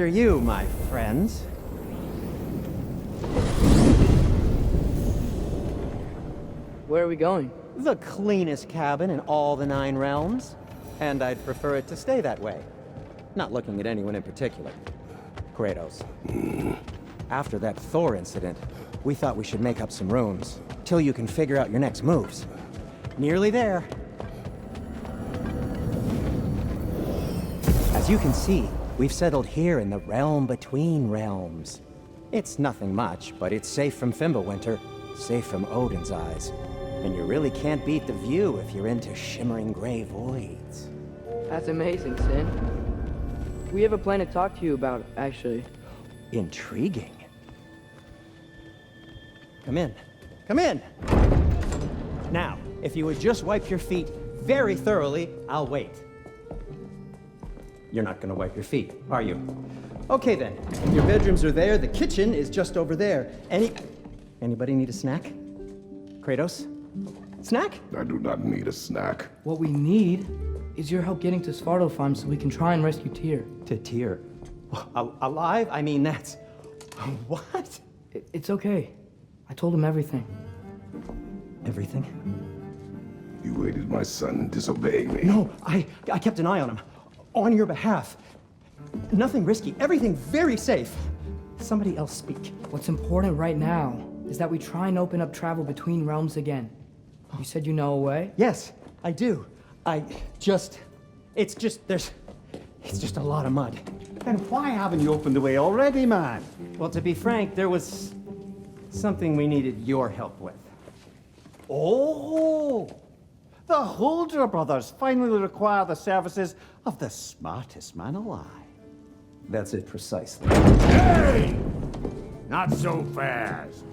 After you, my friends. Where are we going? The cleanest cabin in all the 9 realms. And I'd prefer it to stay that way. Not looking at anyone in particular. Kratos. After that Thor incident, we thought we should make up some rooms, till you can figure out your next moves. Nearly there. As you can see, we've settled here in the realm between realms. It's nothing much, but it's safe from Fimbulwinter, safe from Odin's eyes. And you really can't beat the view if you're into shimmering gray voids. That's amazing, Sin. We have a plan to talk to you about, actually. Intriguing. Come in. Come in! Now, if you would just wipe your feet very thoroughly, I'll wait. You're not gonna wipe your feet, are you? Okay then. Your bedrooms are there, the kitchen is just over there. Anybody need a snack? Kratos? Snack? I do not need a snack. What we need is your help getting to Svartalfheim so we can try and rescue Tyr. To Tyr? Alive? I mean, that's... What? It's okay. I told him everything. Everything? You aided my son in disobeying me. No, I kept an eye on him. On your behalf. Nothing risky. Everything very safe. Somebody else speak. What's important right now is that we try and open up travel between realms again. You said you know a way? Yes, I do. It's just a lot of mud. Then why haven't you opened the way already, man? Well, to be frank, there was something we needed your help with. Oh! The Holder brothers finally require the services of the smartest man alive. That's it precisely. Hey! Not so fast.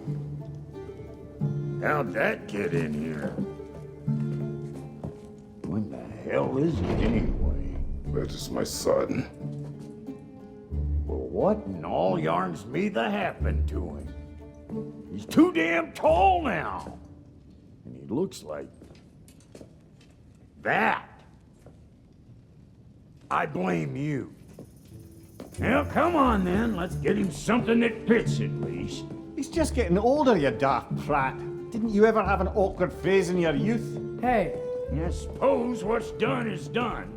How'd that get in here? When the hell is he anyway? That is my son. Well, what in all yarns me that happened to him? He's too damn tall now. And he looks like... that. I blame you. Now, come on then. Let's get him something that fits at least. He's just getting older, you daft prat. Didn't you ever have an awkward phase in your youth? Hey, I suppose what's done is done.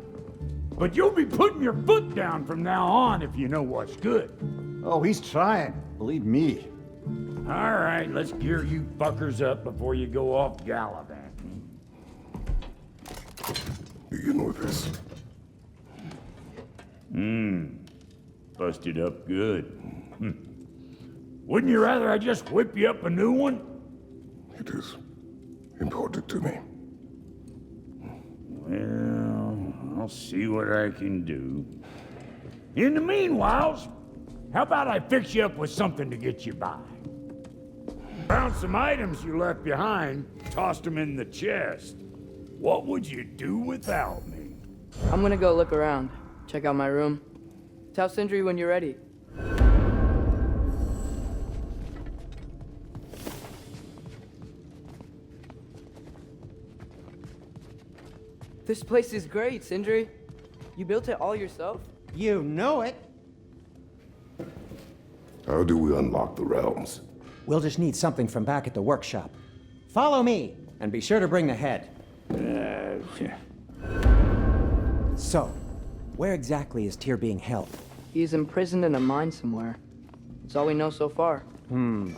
But you'll be putting your foot down from now on if you know what's good. Oh, he's trying. Believe me. All right, let's gear you fuckers up before you go off gallivanting. Begin with this. Busted up good. Wouldn't you rather I just whip you up a new one? It is important to me. Well, I'll see what I can do. In the meanwhile, how about I fix you up with something to get you by? Found some items you left behind, tossed them in the chest. What would you do without me? I'm gonna go look around. Check out my room. Tell Sindri when you're ready. This place is great, Sindri. You built it all yourself? You know it. How do we unlock the realms? We'll just need something from back at the workshop. Follow me, and be sure to bring the head. So, where exactly is Tyr being held? He's imprisoned in a mine somewhere. That's all we know so far. The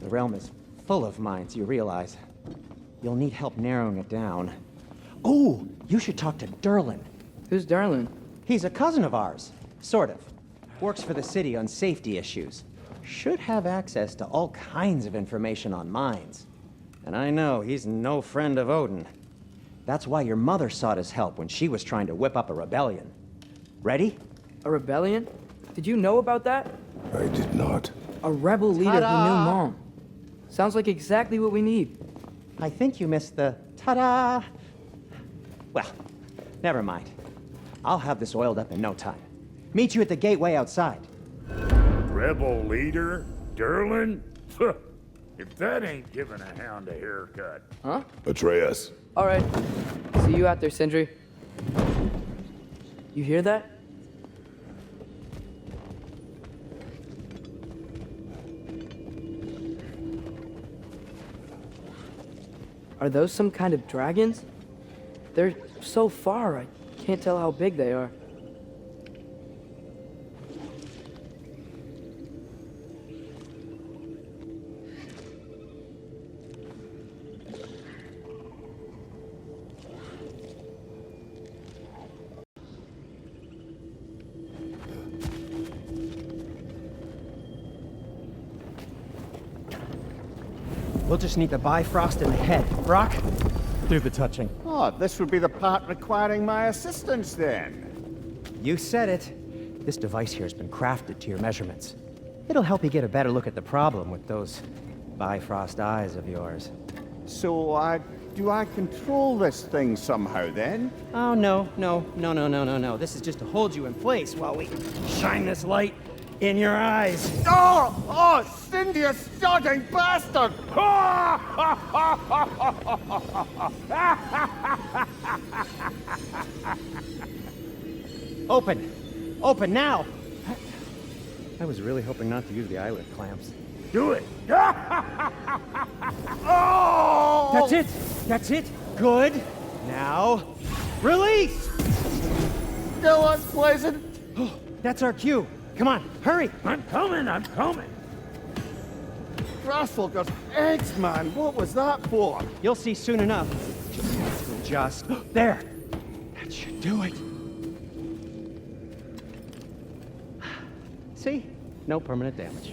realm is full of mines, you realize. You'll need help narrowing it down. Oh, you should talk to Durlin. Who's Darlin? He's a cousin of ours, sort of. Works for the city on safety issues. Should have access to all kinds of information on mines. And I know he's no friend of Odin. That's why your mother sought his help when she was trying to whip up a rebellion. Ready? A rebellion? Did you know about that? I did not. A rebel leader who knew Mom. Sounds like exactly what we need. I think you missed the ta-da. Well, never mind. I'll have this oiled up in no time. Meet you at the gateway outside. Rebel leader? Durlin? If that ain't giving a hound a haircut. Huh? Atreus. All right. See you out there, Sindri. You hear that? Are those some kind of dragons? They're so far, I can't tell how big they are. We'll just need the Bifrost in the head. Brock, do the touching. Oh, this would be the part requiring my assistance then. You said it. This device here has been crafted to your measurements. It'll help you get a better look at the problem with those Bifrost eyes of yours. So, do I control this thing somehow then? Oh, no. This is just to hold you in place while we shine this light in your eyes. Oh, Cindy, you sodding bastard! Open now! I was really hoping not to use the eyelid clamps. Do it. Oh! That's it! Good! Now, release! Still unpleasant. That's our cue. Come on, hurry! I'm coming. Grasshopper's eggs, man. What was that for? You'll see soon enough. Just there. That should do it. See? No permanent damage.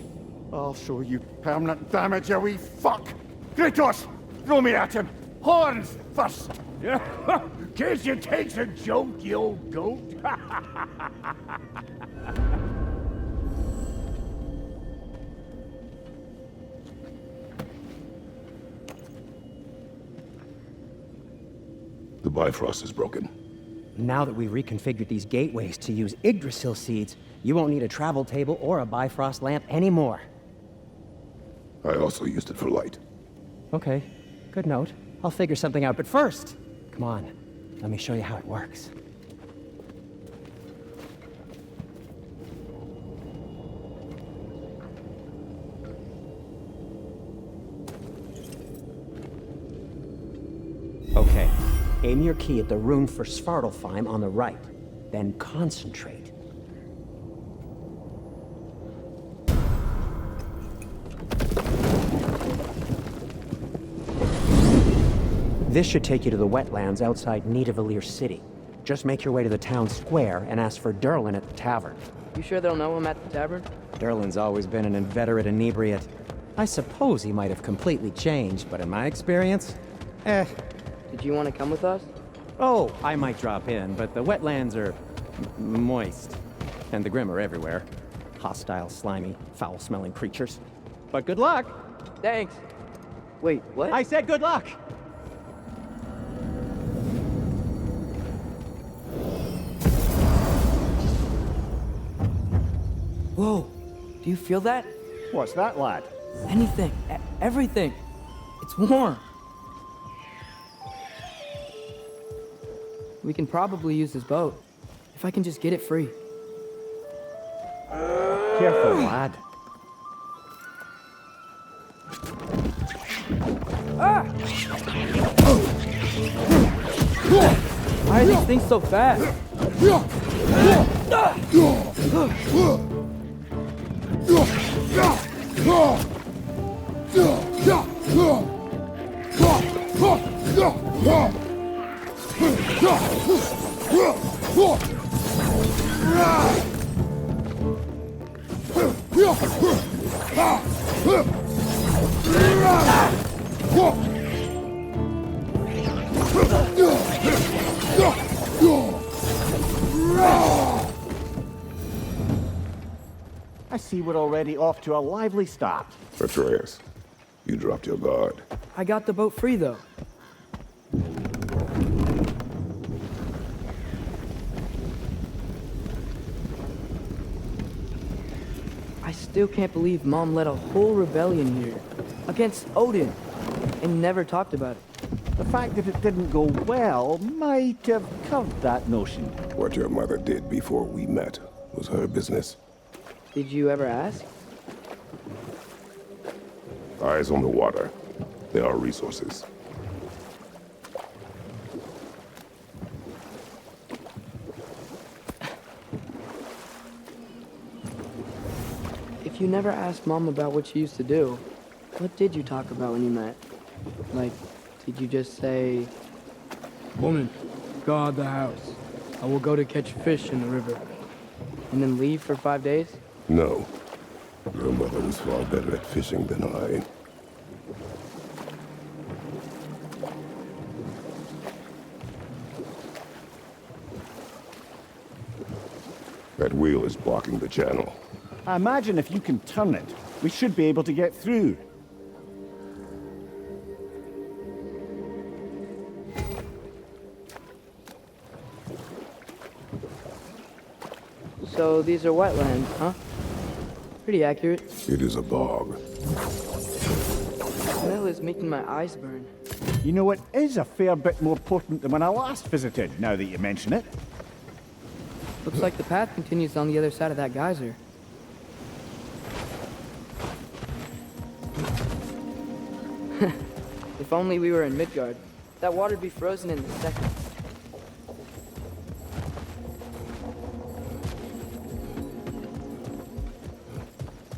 I'll show you permanent damage, you wee fuck! Kratos! Throw me at him! Horns first! Case you takes a joke, you old goat. The Bifrost is broken. Now that we've reconfigured these gateways to use Yggdrasil seeds, you won't need a travel table or a Bifrost lamp anymore. I also used it for light. Okay, good note. I'll figure something out, but first, come on, let me show you how it works. Okay, aim your key at the rune for Svartalfheim on the right, then concentrate. This should take you to the wetlands outside Nidavellir City. Just make your way to the town square and ask for Derlin at the tavern. You sure they'll know him at the tavern? Derlin's always been an inveterate inebriate. I suppose he might have completely changed, but in my experience, Did you want to come with us? Oh, I might drop in, but the wetlands are moist. And the Grim are everywhere. Hostile, slimy, foul-smelling creatures. But good luck! Thanks. Wait, what? I said good luck! Whoa, do you feel that? What's that, lad? Anything, everything. It's warm. We can probably use this boat, if I can just get it free. Careful, lad. Ah! Why are these things so fast? I see we're already off to a lively start. Atreus, you dropped your guard. I got the boat free, though. I still can't believe Mom led a whole rebellion here against Odin and never talked about it. The fact that it didn't go well might have curved that notion. What your mother did before we met was her business. Did you ever ask? Eyes on the water. There are resources. you never asked Mom about what you used to do, what did you talk about when you met? Like, did you just say, "Woman, guard the house. I will go to catch fish in the river," and then leave for 5 days? No. Your mother was far better at fishing than I. That wheel is blocking the channel. I imagine if you can turn it, we should be able to get through. So these are wetlands, huh? Pretty accurate. It is a bog. The smell is making my eyes burn. You know, it is a fair bit more potent than when I last visited, now that you mention it. Looks like the path continues on the other side of that geyser. If only we were in Midgard. That water'd be frozen in a second.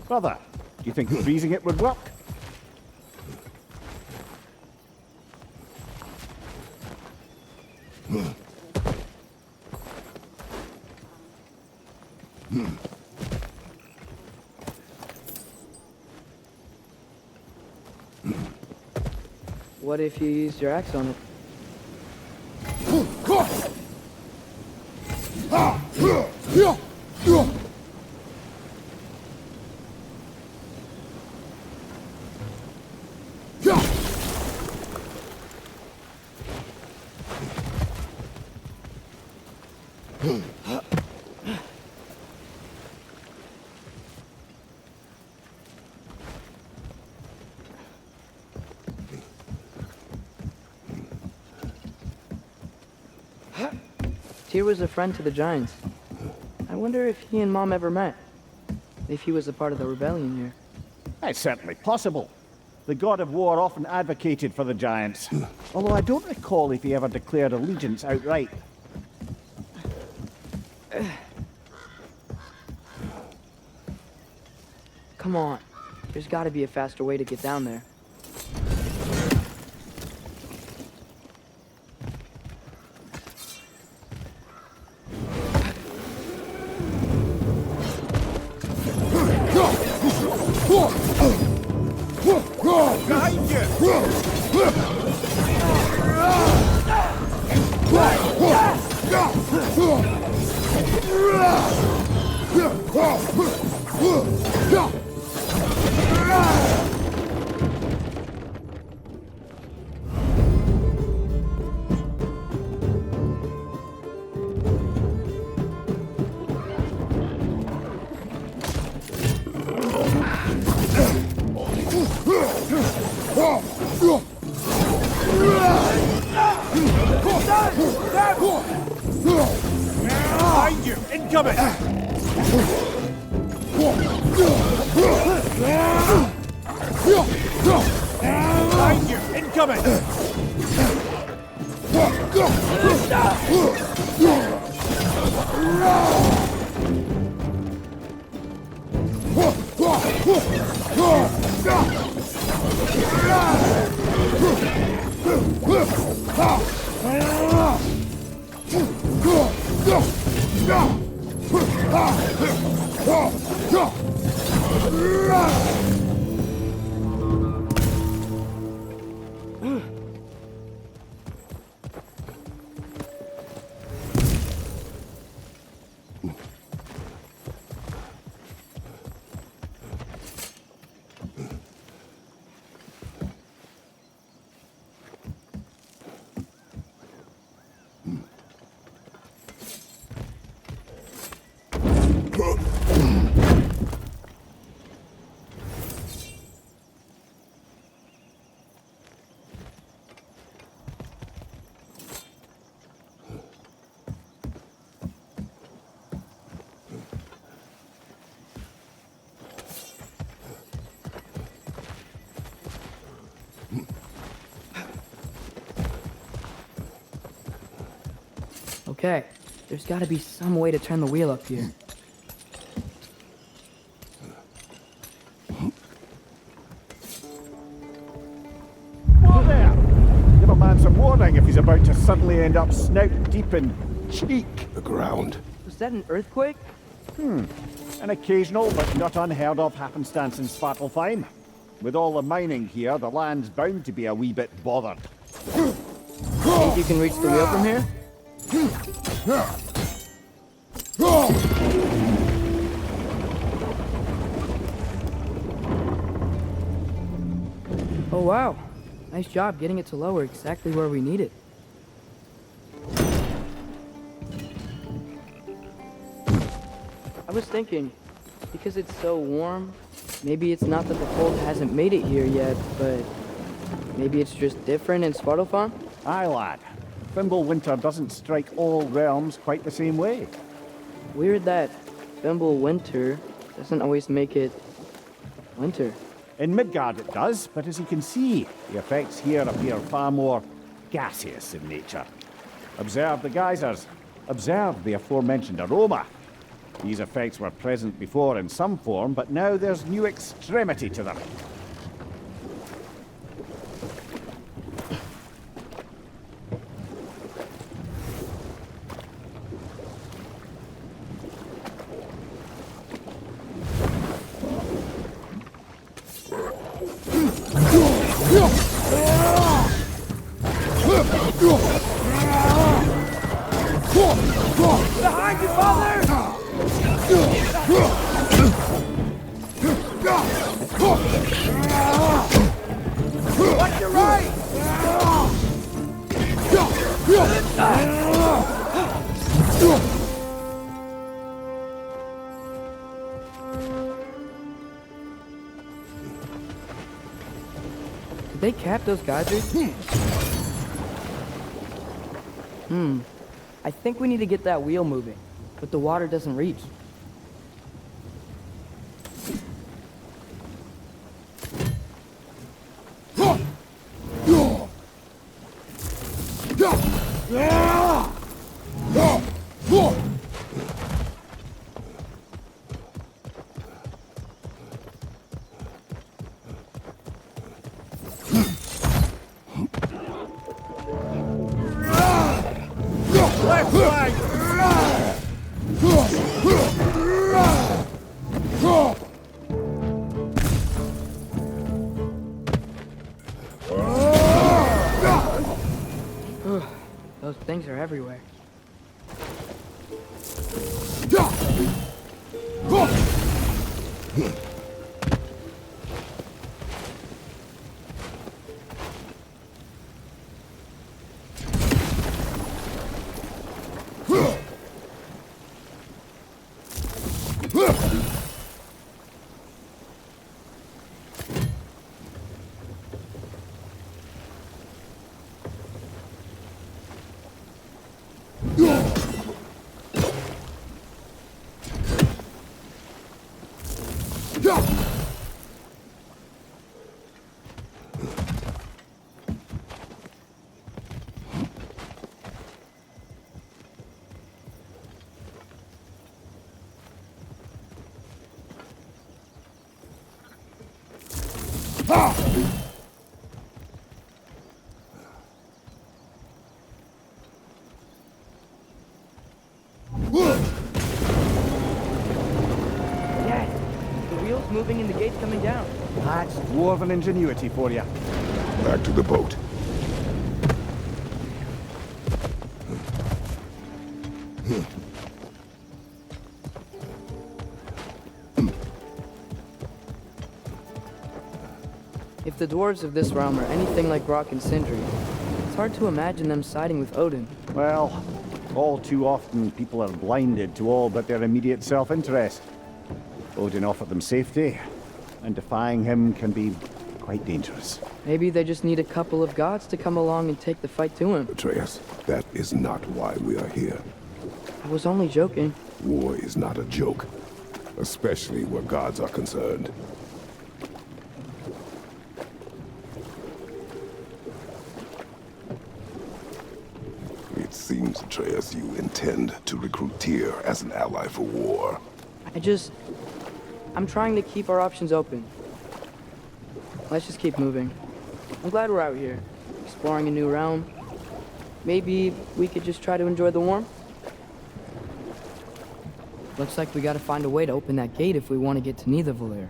Brother, do you think freezing it would work? What if you used your axe on it? Tyr was a friend to the giants. I wonder if he and Mom ever met. If he was a part of the rebellion here. It's certainly possible. The God of War often advocated for the giants. Although I don't recall if he ever declared allegiance outright. Come on. There's gotta be a faster way to get down there. Behind you! Incoming! Behind you! Incoming! Okay, there's gotta be some way to turn the wheel up here. warning if he's about to suddenly end up snout deep in cheek. The ground. Was that an earthquake? An occasional but not unheard of happenstance in Svartalfheim. With all the mining here, the land's bound to be a wee bit bothered. Think you can reach the wheel from here? Oh wow, nice job getting it to lower exactly where we need it. I was thinking, because it's so warm, maybe it's not that the cold hasn't made it here yet, but maybe it's just different in Svartalfheim? Aye, lad. Winter doesn't strike all realms quite the same way. Weird that winter doesn't always make it winter. In Midgard it does, but as you can see, the effects here appear far more gaseous in nature. Observe the geysers. Observe the aforementioned aroma. These effects were present before in some form, but now there's new extremity to them. Behind you, father! Watch your right! Did they cap those geysers? I think we need to get that wheel moving, but the water doesn't reach. Those things are everywhere. Dad, the wheel's moving and the gate's coming down. That's dwarven ingenuity for you. Back to the boat. If the dwarves of this realm are anything like Rock and Sindri, it's hard to imagine them siding with Odin. Well, all too often people are blinded to all but their immediate self-interest. Odin offered them safety, and defying him can be quite dangerous. Maybe they just need a couple of gods to come along and take the fight to him. Atreus, that is not why we are here. I was only joking. War is not a joke, especially where gods are concerned. It seems, Atreus, you intend to recruit Tyr as an ally for war. I'm trying to keep our options open. Let's just keep moving. I'm glad we're out here, exploring a new realm, maybe we could just try to enjoy the warmth? Looks like we gotta find a way to open that gate if we want to get to Nidavellir.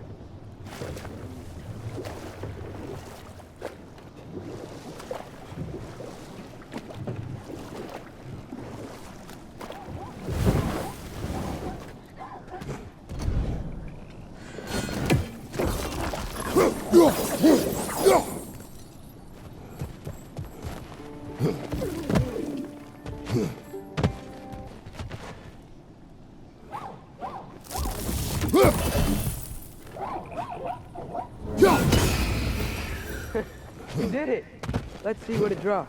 You did it! Let's see what it draws.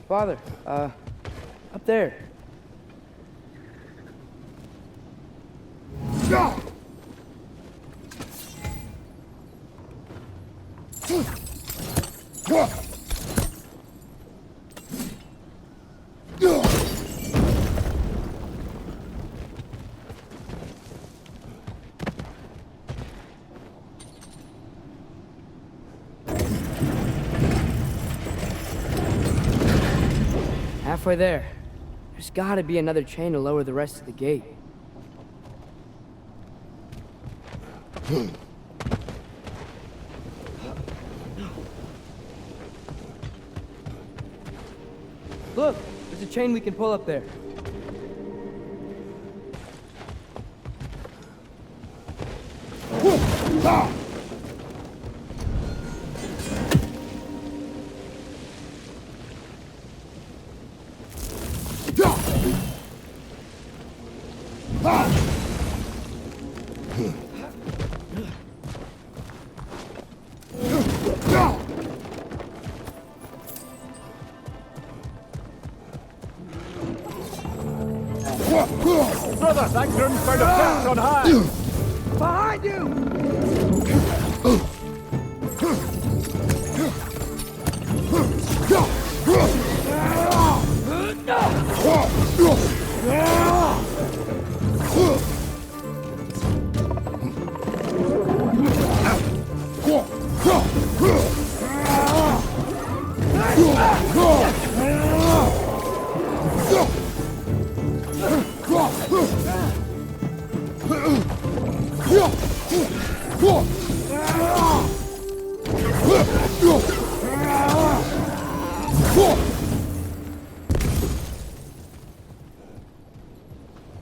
Father, up there. Halfway there. There's gotta be another chain to lower the rest of the gate. Look! There's a chain we can pull up there. Brother, that groom's found a fence on high! Behind you!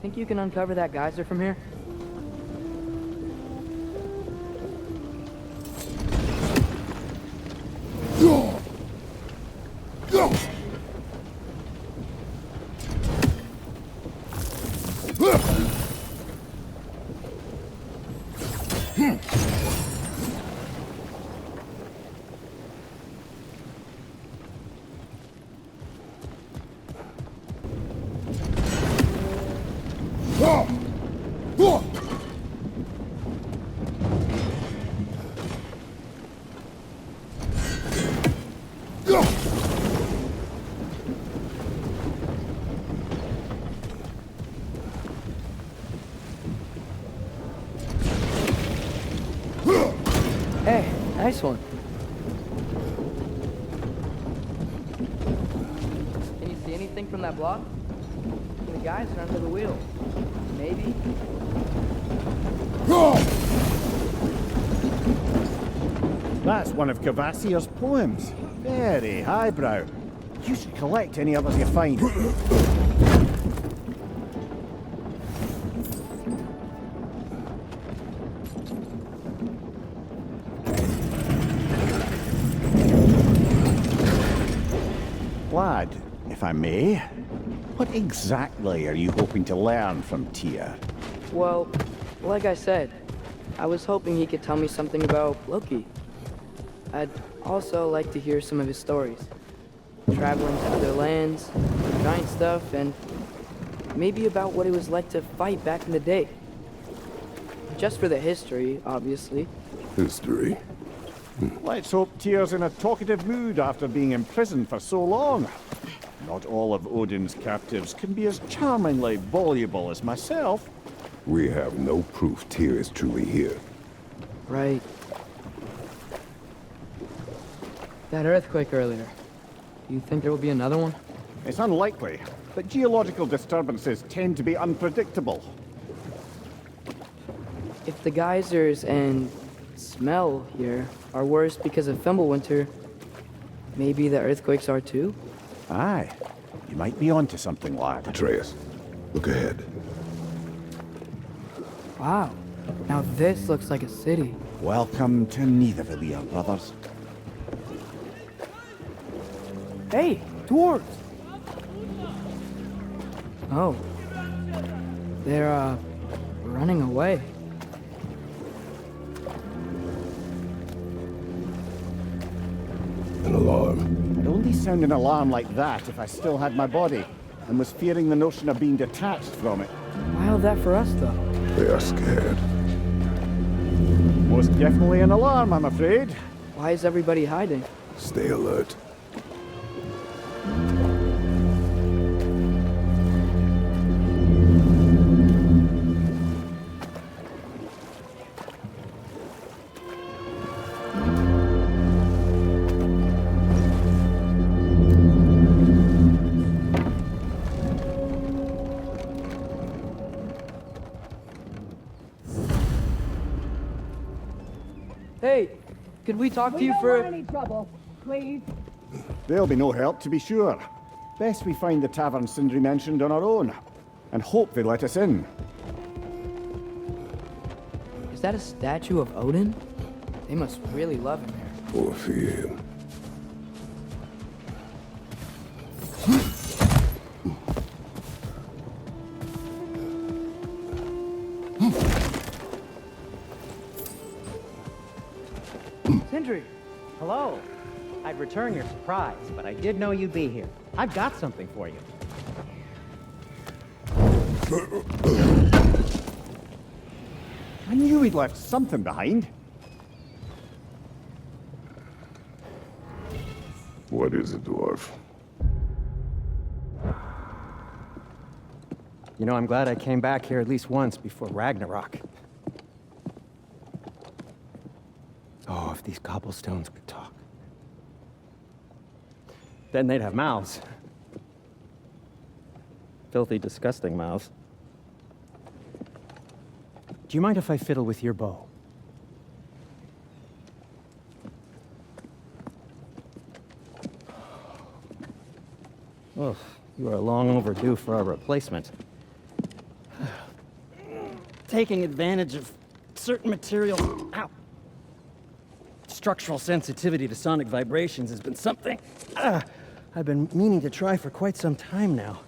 Think you can uncover that geyser from here? Hey, nice one. Can you see anything from that block? The guys are under the wheel. Maybe? That's one of Cavassier's poems. Very highbrow. You should collect any others you find. Lad, if I may, what exactly are you hoping to learn from Tyr? Well, like I said, I was hoping he could tell me something about Loki. I'd also like to hear some of his stories. Traveling to other lands, giant stuff, and maybe about what it was like to fight back in the day. Just for the history, obviously. History? Let's hope Tyr's in a talkative mood after being imprisoned for so long. Not all of Odin's captives can be as charmingly voluble as myself. We have no proof Tyr is truly here. Right. That earthquake earlier. Do you think there will be another one? It's unlikely, but geological disturbances tend to be unpredictable. If the geysers and smell here are worse because of Fimbulwinter, maybe the earthquakes are too? Aye, you might be onto something, lad. Atreus, look ahead. Wow. Now this looks like a city. Welcome to Nidavellir, brothers. Hey, dwarves! Oh. They're, running away. An alarm. I'd only sound an alarm like that if I still had my body, and was fearing the notion of being detached from it. Wild that for us, though. They are scared. Most definitely an alarm, I'm afraid. Why is everybody hiding? Stay alert. Hey, could we talk to We you don't for... want any trouble, please. There'll be no help, to be sure. Best we find the tavern Sindri mentioned on our own, and hope they let us in. Is that a statue of Odin? They must really love him here. Or fear him. Sindri! Hello. I'd return your surprise, but I did know you'd be here. I've got something for you. I knew we'd left something behind. What is it, dwarf? You know, I'm glad I came back here at least once before Ragnarok. Oh, if these cobblestones could talk. Then they'd have mouths. Filthy, disgusting mouths. Do you mind if I fiddle with your bow? Oh, you are long overdue for a replacement. Taking advantage of certain material, structural sensitivity to sonic vibrations has been something I've been meaning to try for quite some time now.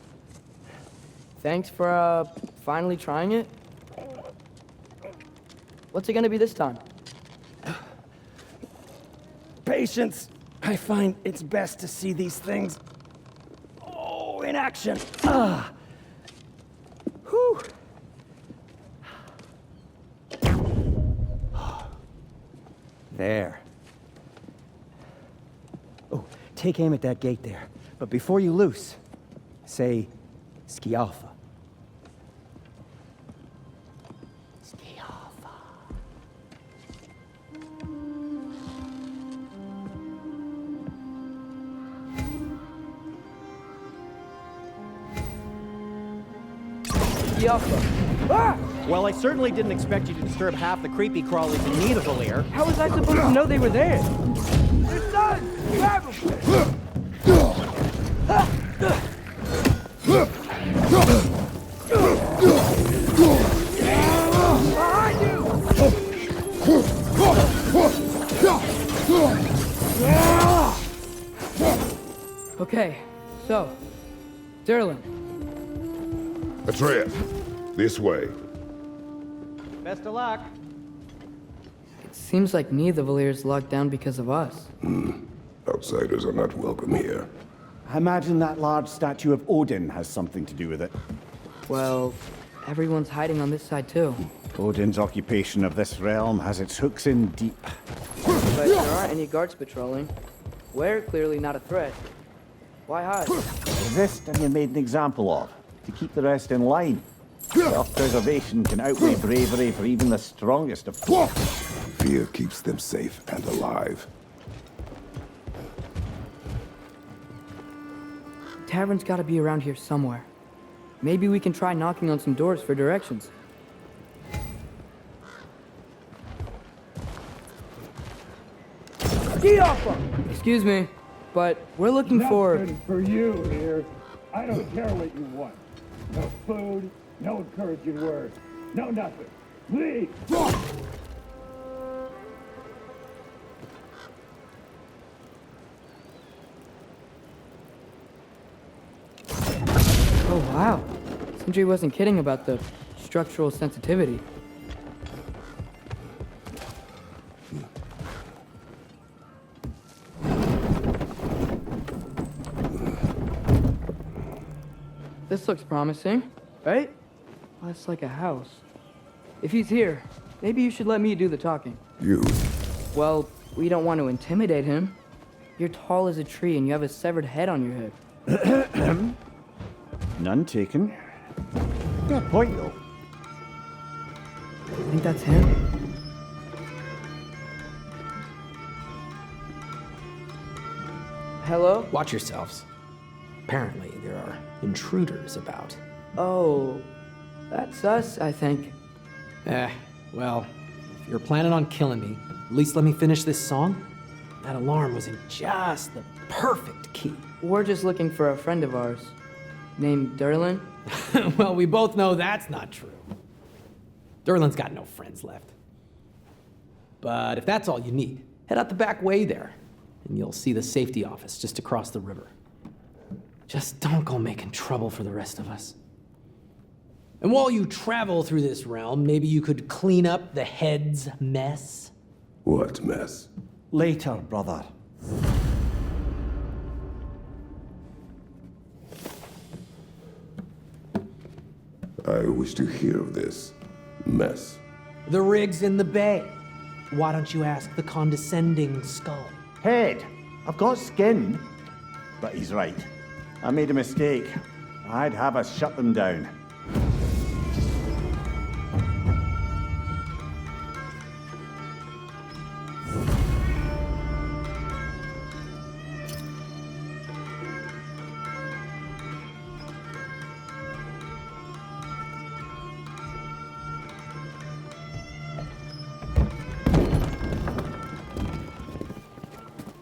Thanks for, finally trying it. What's it gonna be this time? Patience. I find it's best to see these things, in action. Whew. There. Oh, take aim at that gate there. But before you loose, say, Skialfa. Skialfa. Yalfa. Ah! Well, I certainly didn't expect you to disturb half the creepy crawlies in need of Valir. How was I supposed to know they were there? They're done! Grab them! Behind you! Okay, so, Durlin. Atreus, this way. Best of luck. It seems like neither of the Valyr's locked down because of us. Outsiders are not welcome here. I imagine that large statue of Odin has something to do with it. Well, everyone's hiding on this side too. Odin's occupation of this realm has its hooks in deep. But there aren't any guards patrolling. We're clearly not a threat. Why hide? Resist and you're made an example of, to keep the rest in line. Self-preservation can outweigh bravery for even the strongest of... Fear keeps them safe and alive. Tavern's gotta be around here somewhere. Maybe we can try knocking on some doors for directions. Excuse me, but we're looking for... Nothing for you here. I don't care what you want. No food, no encouraging words, no nothing. Leave! Oh, wow. Sindri wasn't kidding about the structural sensitivity. This looks promising, right? Well, it's like a house. If he's here, maybe you should let me do the talking. You? Well, we don't want to intimidate him. You're tall as a tree and you have a severed head on your head. None taken. Good point, though. I think that's him. Hello? Watch yourselves. Apparently, there are intruders about. Oh, that's us, I think. Well, if you're planning on killing me, at least let me finish this song. That alarm was in just the perfect key. We're just looking for a friend of ours named Derlin. Well, we both know that's not true. Derlin's got no friends left. But if that's all you need, head out the back way there, and you'll see the safety office just across the river. Just don't go making trouble for the rest of us. And while you travel through this realm, maybe you could clean up the head's mess? What mess? Later, brother. I wish to hear of this mess. The rig's in the bay. Why don't you ask the condescending skull? Head, I've got skin. But he's right. I made a mistake. I'd have us shut them down.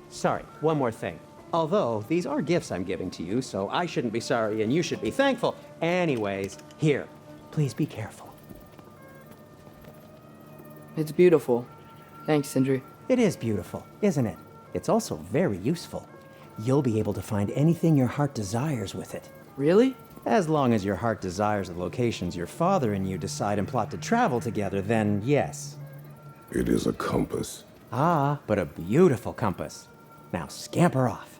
Sorry, one more thing. Although, these are gifts I'm giving to you, so I shouldn't be sorry and you should be thankful. Anyways, here, please be careful. It's beautiful. Thanks, Sindri. It is beautiful, isn't it? It's also very useful. You'll be able to find anything your heart desires with it. Really? As long as your heart desires the locations your father and you decide and plot to travel together, then yes. It is a compass. Ah, but a beautiful compass. Now scamper off.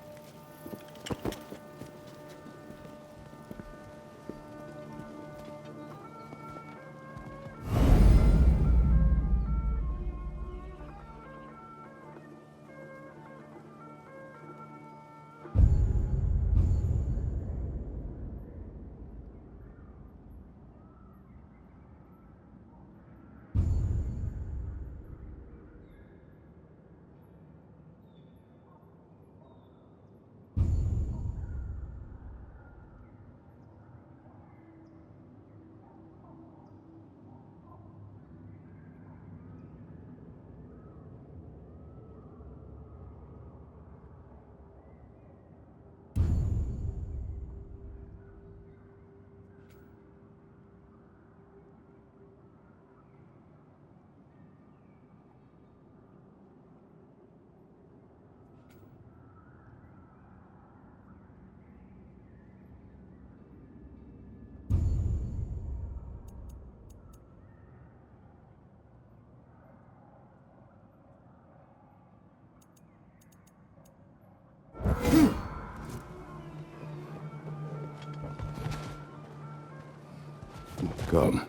Come.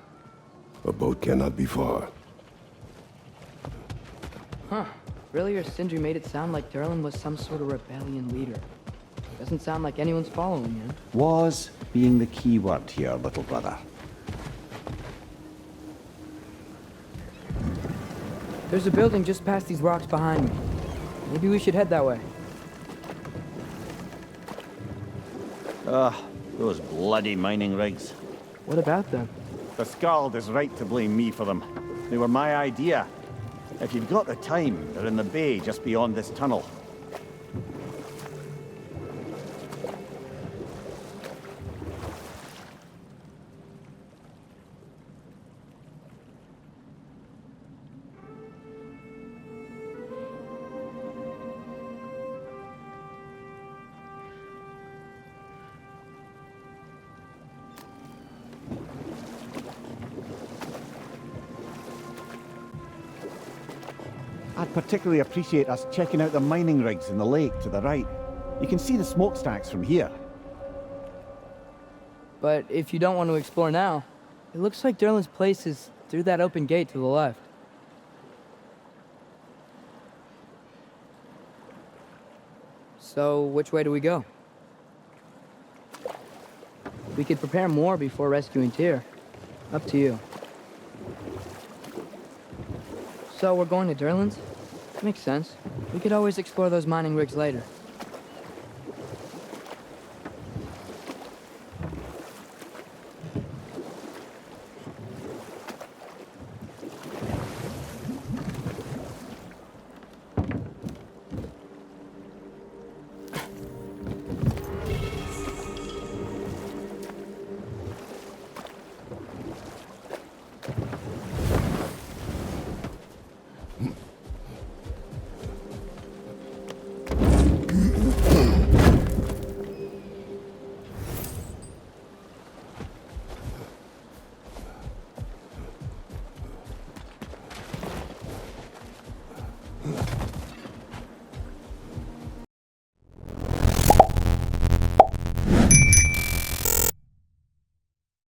A boat cannot be far. Huh. Earlier, Sindri made it sound like Derlin was some sort of rebellion leader. Doesn't sound like anyone's following you. Was being the key word here, little brother. There's a building just past these rocks behind me. Maybe we should head that way. Those bloody mining rigs. What about them? The Skald is right to blame me for them. They were my idea. If you've got the time, they're in the bay just beyond this tunnel. I'd particularly appreciate us checking out the mining rigs in the lake to the right. You can see the smokestacks from here. But if you don't want to explore now, it looks like Derlin's place is through that open gate to the left. So, which way do we go? We could prepare more before rescuing Tyr. Up to you. So, we're going to Derlin's? Makes sense. We could always explore those mining rigs later.